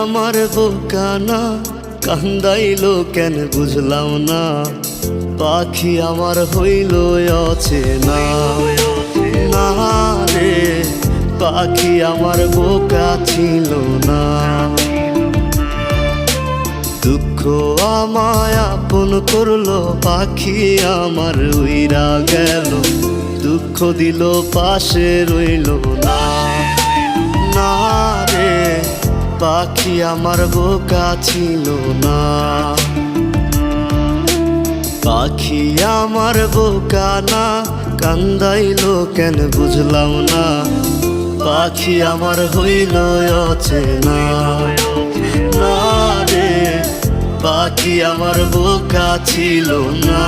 আমার বোকা না, কান্দাইলো কেন বুঝলাম না। পাখি আমার হইল অচেনা, না রে পাখি আমার বোকা ছিল না। দুঃখ আমায় আপন করলো, পাখি আমার উইরা গেল। দুঃখ দিল পাশে রইল না, না রে পাখি আমার বোকা ছিল না। পাখি আমার বোকা না, কান্দাইলো কেন বুঝলাম না। পাখি আমার হইল অচেনা, না রে পাখি আমার বোকা ছিল না।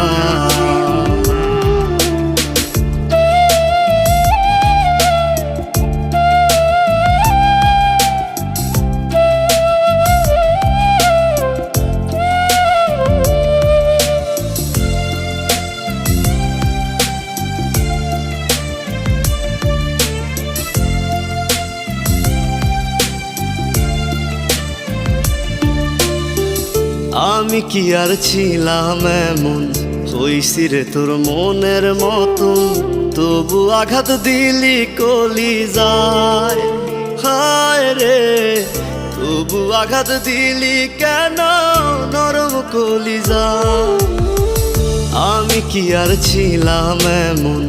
আমি কি আর ছিলাম এমন, হইছি রে তোর মনের মতন। তবু আঘাত দিলি কলিজায়, হায় রে তবু আঘাত দিলি কেন নরম কলিজায়। আমি কি আর ছিলাম এমন,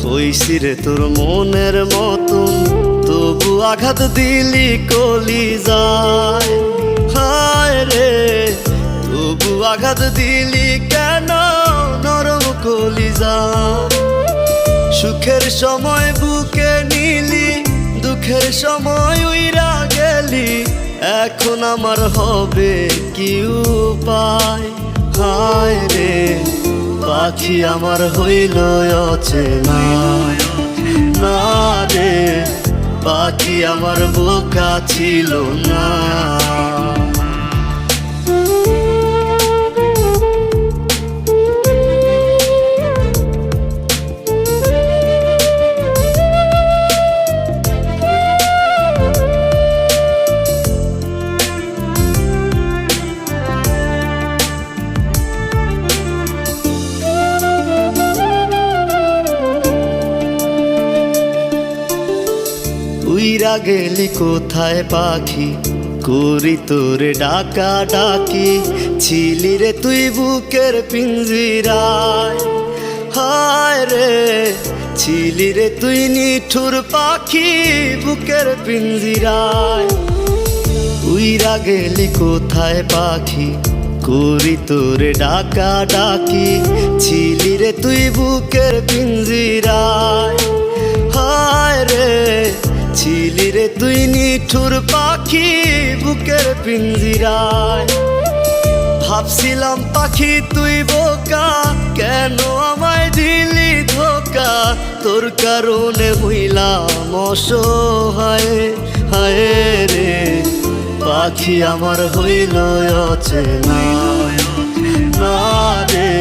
হইছি রে তোর মনের মতন। তবু আঘাত দিলি কলিজায়, হায় রে তবু আঘাত দিলি কেন নরম কলিজায়। সুখের সময় বুকে নিলি, দুঃখের সময় উইরা গেলি। এখন আমার হবে কি উপায়, হায় রে পাখি আমার হইল অচেনা, না রে পাখি আমার বোকা ছিল না। উইরা গেলি কোথায় পাখি, করি তোরে ডাকা ডাকি। ছিলি রে তুই বুকের পিঞ্জিরায়, হায় রে ছিলি রে তুই নিঠুর পাখি বুকের পিঞ্জিরায়। উইরা গেলি কোথায় পাখি, করি তোরে ডাকা ডাকি। ছিলি রে তুই বুকের পিঞ্জিরায়, হায় রে ছিলি রে তুই নিঠুর পাখি বুকের পিঞ্জিরায়। ভাবছিলাম পাখি তুই বোকা, কেন আমায় দিলি ধোকা। তোর কারণে হইলাম অসহায়, হায় রে পাখি আমার হইল অচেনা, না রে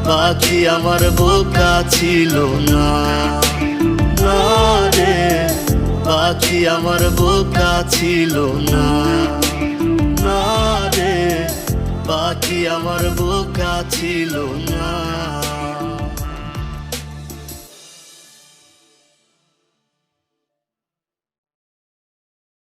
পাখি আমার বোকা ছিল না, না রে পাখি আমার বোকা ছিল না, না রে পাখি আমার বোকা ছিল না।